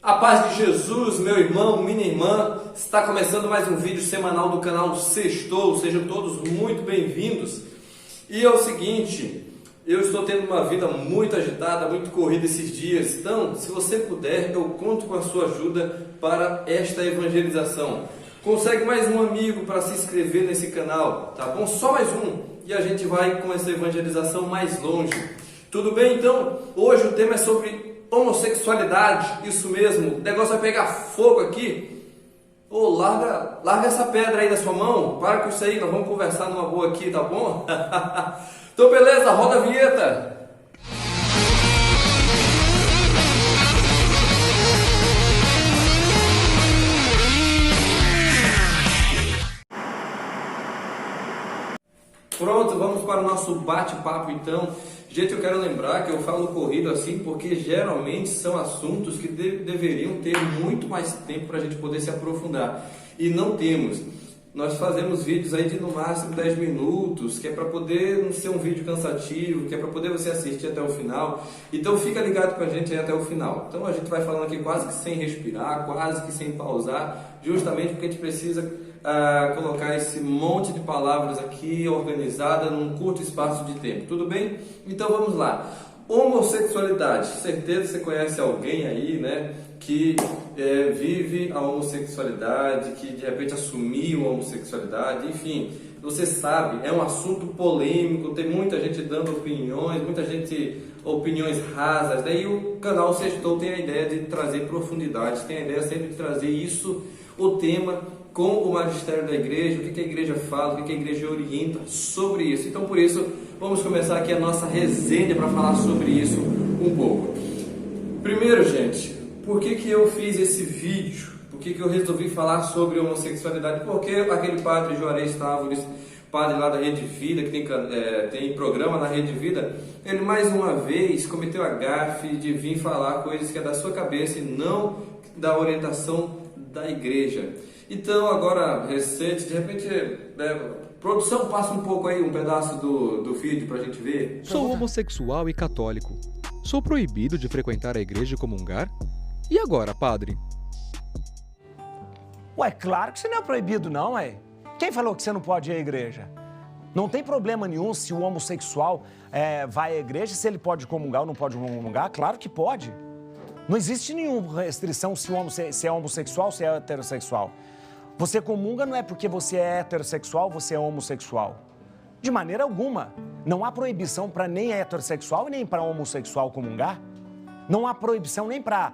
A paz de Jesus, meu irmão, minha irmã, está começando mais um vídeo semanal do canal Sextou, sejam todos muito bem-vindos. E é o seguinte, eu estou tendo uma vida muito agitada, muito corrida esses dias, então, se você puder, eu conto com a sua ajuda para esta evangelização. Consegue mais um amigo para se inscrever nesse canal, tá bom? Só mais um, e a gente vai com essa evangelização mais longe. Tudo bem, então? Hoje o tema é sobre homossexualidade, isso mesmo, o negócio vai pegar fogo aqui. Larga essa pedra aí da sua mão, para com isso aí, nós vamos conversar numa boa aqui, tá bom? Então beleza, roda a vinheta. Pronto, vamos para o nosso bate-papo então. Gente, eu quero lembrar que eu falo corrido assim porque geralmente são assuntos que deveriam ter muito mais tempo para a gente poder se aprofundar. E não temos. Nós fazemos vídeos aí de no máximo 10 minutos, que é para poder não ser um vídeo cansativo, que é para poder você assistir até o final. Então fica ligado com a gente aí até o final. Então a gente vai falando aqui quase que sem respirar, quase que sem pausar, justamente porque a gente precisa colocar esse monte de palavras aqui organizada num curto espaço de tempo, tudo bem? Então vamos lá. Homossexualidade, certeza você conhece alguém aí, né, que vive a homossexualidade, que de repente assumiu a homossexualidade, enfim, você sabe, é um assunto polêmico, tem muita gente dando opiniões, opiniões rasas, daí o canal Sextou tem a ideia de trazer profundidade, tem a ideia sempre de trazer isso, o tema, com o magistério da igreja, o que a igreja fala, o que a igreja orienta sobre isso. Então, por isso, vamos começar aqui a nossa resenha para falar sobre isso um pouco. Primeiro, gente, por que eu fiz esse vídeo? Por que eu resolvi falar sobre homossexualidade? Porque aquele padre Juarez Távores, padre lá da Rede Vida, que tem programa na Rede Vida, ele mais uma vez cometeu a gafe de vir falar coisas que é da sua cabeça e não da orientação da igreja. Então, agora, recente, de repente, produção, passa um pouco aí, um pedaço do vídeo pra gente ver. Sou homossexual e católico. Sou proibido de frequentar a igreja e comungar? E agora, padre? Ué, claro que você não é proibido não, ué. Quem falou que você não pode ir à igreja? Não tem problema nenhum se o homossexual vai à igreja, se ele pode comungar ou não pode comungar, claro que pode. Não existe nenhuma restrição se é homossexual ou se é heterossexual. Você comunga não é porque você é heterossexual, você é homossexual. De maneira alguma. Não há proibição para nem heterossexual e nem para homossexual comungar. Não há proibição nem para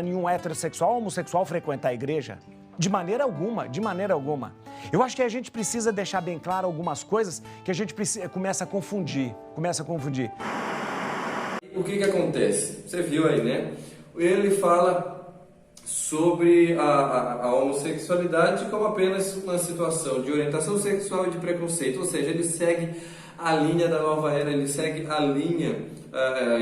nenhum heterossexual ou homossexual frequentar a igreja. De maneira alguma, de maneira alguma. Eu acho que a gente precisa deixar bem claro algumas coisas que a gente começa a confundir. O que acontece? Você viu aí, né? Ele fala sobre a homossexualidade como apenas uma situação de orientação sexual e de preconceito, ou seja, ele segue a linha da nova era, ele segue a linha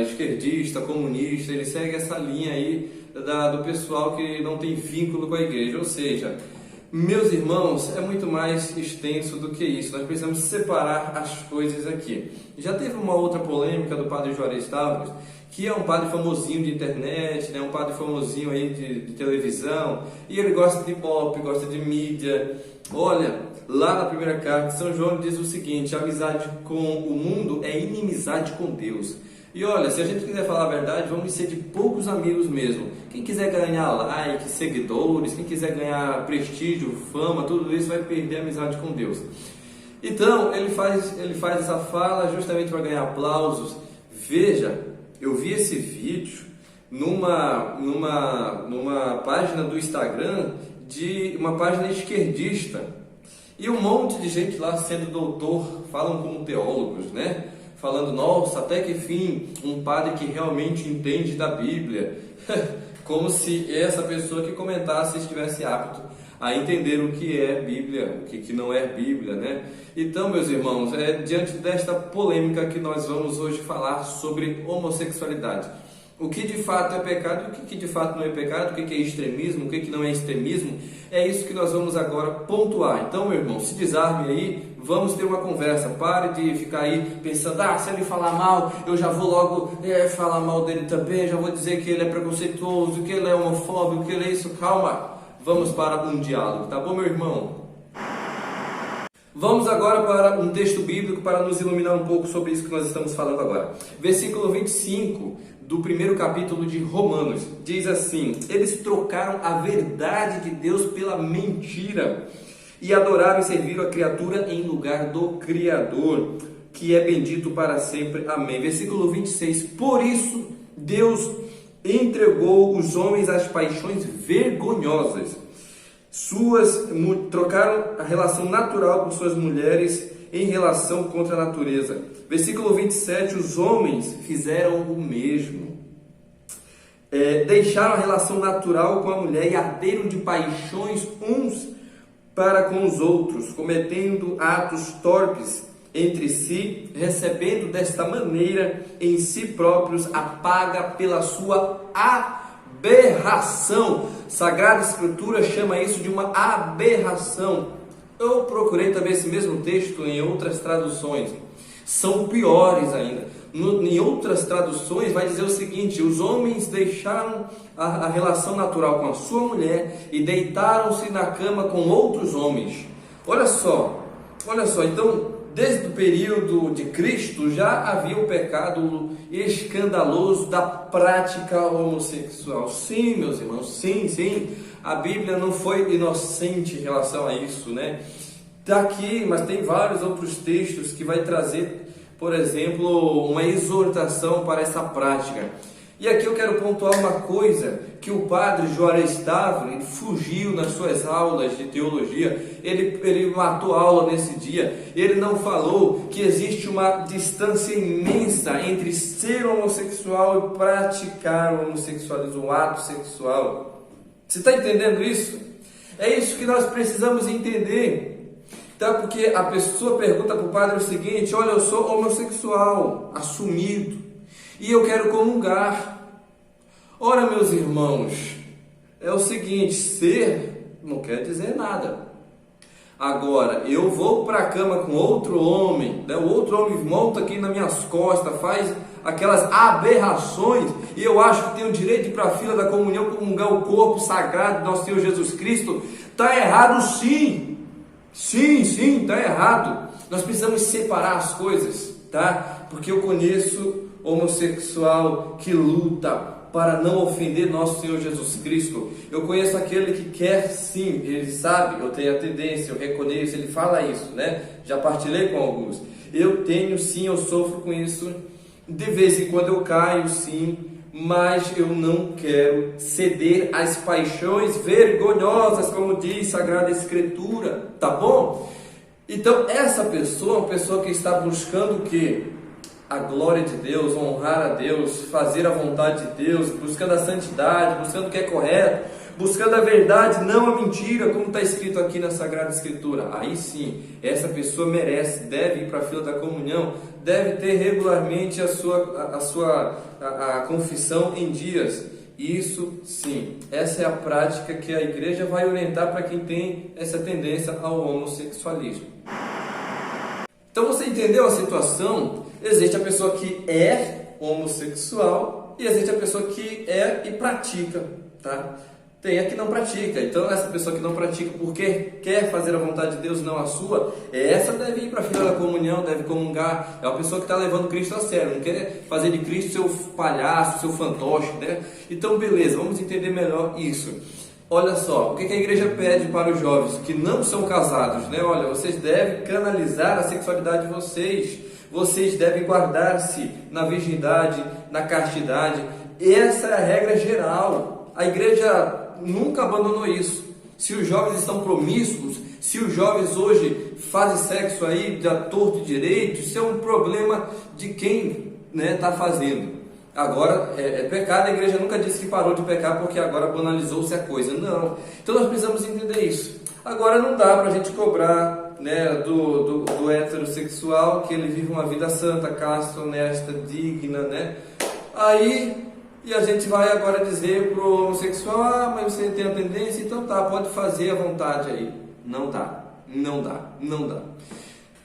esquerdista, comunista, ele segue essa linha aí do pessoal que não tem vínculo com a igreja, ou seja, meus irmãos, é muito mais extenso do que isso, nós precisamos separar as coisas aqui. Já teve uma outra polêmica do padre Juarez Távores, que é um padre famosinho de internet, né? Um padre famosinho aí de televisão, e ele gosta de pop, gosta de mídia. Olha, lá na primeira carta, São João diz o seguinte: a amizade com o mundo é inimizade com Deus. E olha, se a gente quiser falar a verdade, vamos ser de poucos amigos mesmo. Quem quiser ganhar like, seguidores, quem quiser ganhar prestígio, fama, tudo isso vai perder a amizade com Deus. Então, ele faz essa fala justamente para ganhar aplausos. Veja, eu vi esse vídeo numa página do Instagram de uma página esquerdista. E um monte de gente lá sendo doutor, falam como teólogos, né? Falando, nossa, até que fim, um padre que realmente entende da Bíblia. Como se essa pessoa que comentasse estivesse apto a entender o que é Bíblia, o que não é Bíblia, né? Então, meus irmãos, diante desta polêmica que nós vamos hoje falar sobre homossexualidade. O que de fato é pecado e o que de fato não é pecado, o que é extremismo, o que não é extremismo, é isso que nós vamos agora pontuar. Então, meu irmão, se desarme aí, vamos ter uma conversa. Pare de ficar aí pensando, se ele falar mal, eu já vou logo falar mal dele também, já vou dizer que ele é preconceituoso, que ele é homofóbico, que ele é isso. Calma, vamos para um diálogo, tá bom, meu irmão? Vamos agora para um texto bíblico para nos iluminar um pouco sobre isso que nós estamos falando agora. Versículo 25 do primeiro capítulo de Romanos diz assim: eles trocaram a verdade de Deus pela mentira e adoraram e serviram a criatura em lugar do Criador, que é bendito para sempre. Amém. Versículo 26: por isso Deus entregou os homens às paixões vergonhosas. Trocaram a relação natural com suas mulheres em relação contra a natureza. Versículo 27, os homens fizeram o mesmo. Deixaram a relação natural com a mulher e arderam de paixões uns para com os outros, cometendo atos torpes entre si, recebendo desta maneira em si próprios a paga pela sua aberração. Sagrada Escritura chama isso de uma aberração. Eu procurei também esse mesmo texto em outras traduções. São piores ainda. Em outras traduções vai dizer o seguinte: os homens deixaram a relação natural com a sua mulher e deitaram-se na cama com outros homens. Olha só, então, desde o período de Cristo já havia o pecado escandaloso da prática homossexual. Sim, meus irmãos, sim. A Bíblia não foi inocente em relação a isso, né? Está aqui, mas tem vários outros textos que vai trazer, por exemplo, uma exortação para essa prática. E aqui eu quero pontuar uma coisa que o padre Juarez Távora fugiu nas suas aulas de teologia. Ele matou a aula nesse dia. Ele não falou que existe uma distância imensa entre ser homossexual e praticar o homossexualismo, o ato sexual. Você está entendendo isso? É isso que nós precisamos entender. Tá? Porque a pessoa pergunta para o padre o seguinte: olha, eu sou homossexual, assumido, e eu quero comungar. Ora, meus irmãos, é o seguinte: ser não quer dizer nada. Agora, eu vou para a cama com outro homem, né? O outro homem monta aqui nas minhas costas, faz aquelas aberrações, e eu acho que tenho o direito de ir para a fila da comunhão, comungar o corpo sagrado de nosso Senhor Jesus Cristo. Está errado, sim. Sim, está errado. Nós precisamos separar as coisas, tá? Porque eu conheço homossexual que luta para não ofender nosso Senhor Jesus Cristo. Eu conheço aquele que quer sim, ele sabe, eu tenho a tendência, eu reconheço, ele fala isso, né? Já partilhei com alguns. Eu tenho sim, eu sofro com isso. De vez em quando eu caio sim, mas eu não quero ceder às paixões vergonhosas, como diz Sagrada Escritura, tá bom? Então essa pessoa é uma pessoa que está buscando o quê? A glória de Deus, honrar a Deus, fazer a vontade de Deus, buscando a santidade, buscando o que é correto, buscando a verdade, não a mentira, como está escrito aqui na Sagrada Escritura. Aí sim, essa pessoa merece, deve ir para a fila da comunhão, deve ter regularmente a confissão em dias. Isso sim, essa é a prática que a igreja vai orientar para quem tem essa tendência ao homossexualismo. Então você entendeu a situação? Existe a pessoa que é homossexual e existe a pessoa que é e pratica, tá? Tem a que não pratica. Então essa pessoa que não pratica porque quer fazer a vontade de Deus, não a sua, essa deve ir para a fila da comunhão, deve comungar. É uma pessoa que está levando Cristo a sério, não quer fazer de Cristo seu palhaço, seu fantoche, né? Então beleza, vamos entender melhor isso. Olha só, o que a igreja pede para os jovens que não são casados, né? Olha, vocês devem canalizar a sexualidade de vocês. Vocês devem guardar-se na virgindade, na castidade. Essa é a regra geral. A igreja nunca abandonou isso. Se os jovens estão promíscuos, se os jovens hoje fazem sexo aí de torto e direito, isso é um problema de quem está fazendo. Agora é pecado, a igreja nunca disse que parou de pecar porque agora banalizou-se a coisa. Não. Então nós precisamos entender isso. Agora não dá para a gente cobrar, né, do heterossexual que ele vive uma vida santa, casta, honesta, digna, né? Aí E a gente vai agora dizer para o homossexual, ah, mas você tem a tendência, então tá, pode fazer à vontade aí. Não dá, não dá, não dá.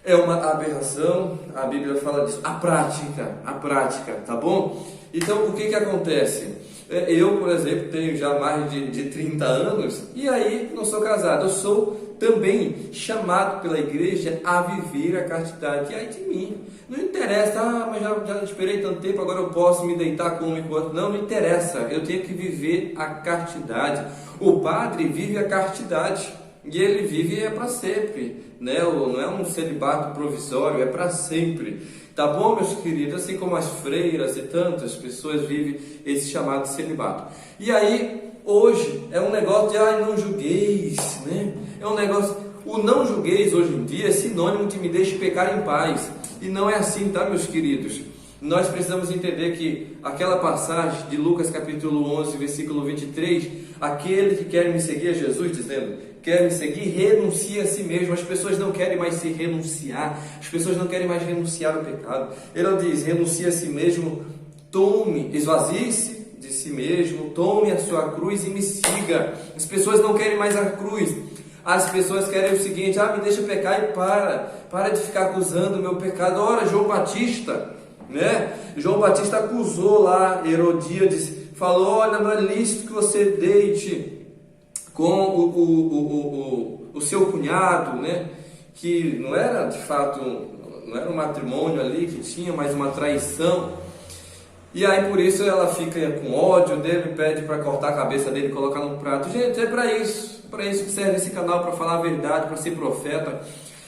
É uma aberração, a Bíblia fala disso. A prática, tá bom? Então, o que acontece? Eu, por exemplo, tenho já mais de 30 anos e aí não sou casado. Eu sou também chamado pela igreja a viver a castidade. E aí de mim, não interessa, mas já esperei tanto tempo, agora eu posso me deitar com um e com outro. Não interessa, eu tenho que viver a castidade. O padre vive a castidade e ele vive para sempre, né? Não é um celibato provisório, é para sempre. Tá bom, meus queridos? Assim como as freiras e tantas pessoas vivem esse chamado celibato. E aí, hoje, é um negócio de, não julgueis, né? É um negócio, o não julgueis hoje em dia é sinônimo de me deixe pecar em paz. E não é assim, tá, meus queridos? Nós precisamos entender que aquela passagem de Lucas capítulo 11, versículo 23, aquele que quer me seguir, é Jesus dizendo, quer me seguir, renuncia a si mesmo. As pessoas não querem mais se renunciar, as pessoas não querem mais renunciar ao pecado. Ele diz, renuncia a si mesmo, esvazie-se de si mesmo, tome a sua cruz e me siga. As pessoas não querem mais a cruz, as pessoas querem o seguinte, me deixa pecar e para de ficar acusando o meu pecado. Ora, João Batista, né? João Batista acusou lá Herodíades, falou, olha, não é lícito que você deite com o seu cunhado, né? Que não era de fato, não era um matrimônio ali que tinha, mas uma traição. E aí por isso ela fica com ódio dele, pede para cortar a cabeça dele e colocar num prato. Gente, é para isso que serve esse canal, para falar a verdade, para ser profeta.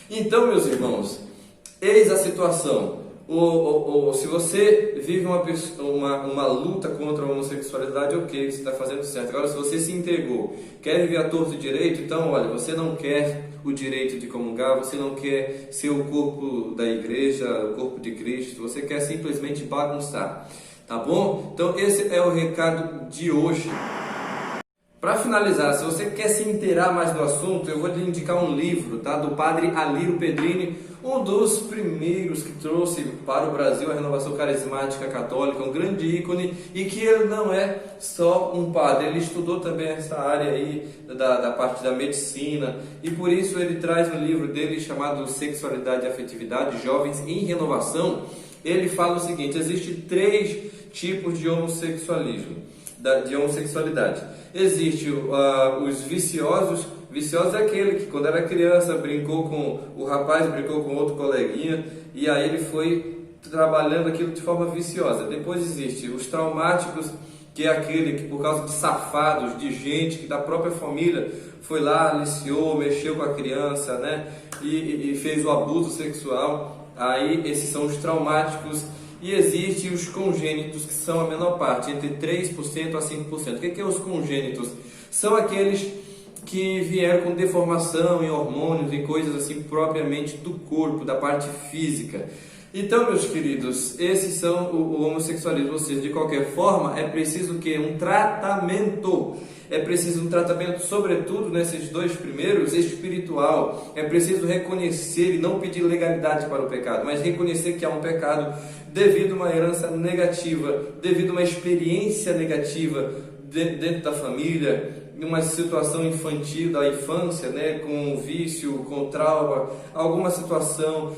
Então, meus irmãos, eis a situação. Se você vive uma luta contra a homossexualidade, ok, você está fazendo certo. Agora, se você se entregou, quer viver a torto e direito, então, olha, você não quer o direito de comungar, você não quer ser o corpo da igreja, o corpo de Cristo, você quer simplesmente bagunçar, tá bom? Então, esse é o recado de hoje. Para finalizar, se você quer se inteirar mais do assunto, eu vou lhe indicar um livro, tá? Do padre Alírio Pedrini, um dos primeiros que trouxe para o Brasil a renovação carismática católica, um grande ícone, e que ele não é só um padre, ele estudou também essa área aí da parte da medicina, e por isso ele traz um livro dele chamado Sexualidade e Afetividade, Jovens em Renovação. Ele fala o seguinte, existem 3 tipos de homossexualismo, de homossexualidade. Existe os viciosos. Vicioso é aquele que quando era criança brincou com o rapaz, brincou com outro coleguinha e aí ele foi trabalhando aquilo de forma viciosa. Depois existe os traumáticos, que é aquele que por causa de safados, de gente que da própria família foi lá, aliciou, mexeu com a criança, né? E fez o abuso sexual. Aí esses são os traumáticos. E existem os congênitos, que são a menor parte, entre 3% a 5%. O que é os congênitos? São aqueles que vieram com deformação em hormônios e coisas assim propriamente do corpo, da parte física. Então, meus queridos, esses são o homossexualismo. Ou seja, de qualquer forma, é preciso que um tratamento. É preciso um tratamento, sobretudo nesses 2 primeiros, espiritual. É preciso reconhecer e não pedir legalidade para o pecado, mas reconhecer que há um pecado devido a uma herança negativa, devido a uma experiência negativa dentro da família, uma situação infantil da infância, né, com vício, com trauma, alguma situação,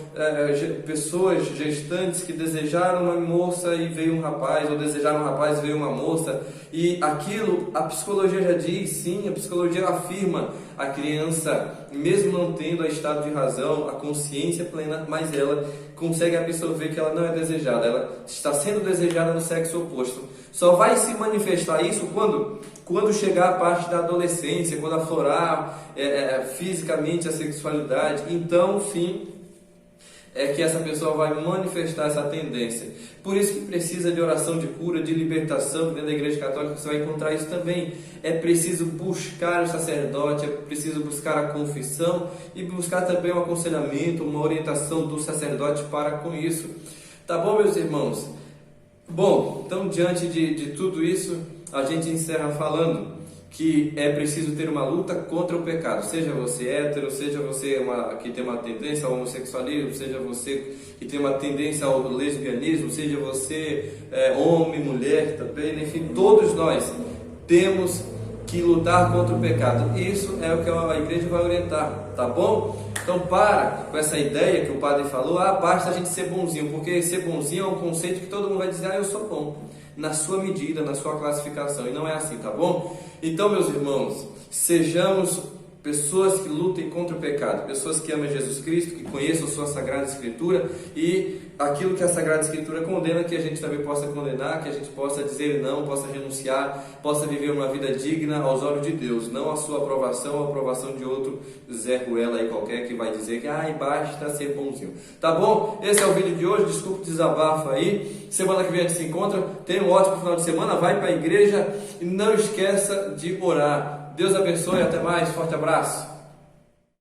pessoas gestantes que desejaram uma moça e veio um rapaz, ou desejaram um rapaz e veio uma moça, e aquilo, a psicologia já diz, sim, a psicologia afirma, a criança, mesmo não tendo a estado de razão, a consciência plena, mas ela consegue absorver que ela não é desejada, ela está sendo desejada no sexo oposto. Só vai se manifestar isso quando chegar a parte da adolescência, quando aflorar fisicamente a sexualidade. Então, sim, é que essa pessoa vai manifestar essa tendência. Por isso que precisa de oração de cura, de libertação. Dentro da Igreja Católica você vai encontrar isso também. É preciso buscar o sacerdote, é preciso buscar a confissão e buscar também um aconselhamento, uma orientação do sacerdote para com isso. Tá bom, meus irmãos? Bom, então diante de tudo isso, a gente encerra falando que é preciso ter uma luta contra o pecado, seja você hétero, seja você que tem uma tendência ao homossexualismo, seja você que tem uma tendência ao lesbianismo, seja você homem, mulher também, enfim, todos nós temos que lutar contra o pecado. Isso é o que a igreja vai orientar, tá bom? Então para com essa ideia que o padre falou, basta a gente ser bonzinho, porque ser bonzinho é um conceito que todo mundo vai dizer, eu sou bom, na sua medida, na sua classificação, e não é assim, tá bom? Então, meus irmãos, sejamos pessoas que lutem contra o pecado, pessoas que amam Jesus Cristo, que conheçam sua Sagrada Escritura, e aquilo que a Sagrada Escritura condena, que a gente também possa condenar, que a gente possa dizer não, possa renunciar, possa viver uma vida digna aos olhos de Deus, não a sua aprovação, a aprovação de outro Zé Ruela aí qualquer que vai dizer que basta ser bonzinho. Tá bom? Esse é o vídeo de hoje, desculpa o desabafo aí. Semana que vem a gente se encontra, tenha um ótimo final de semana, vai para a igreja e não esqueça de orar. Deus abençoe, até mais, forte abraço.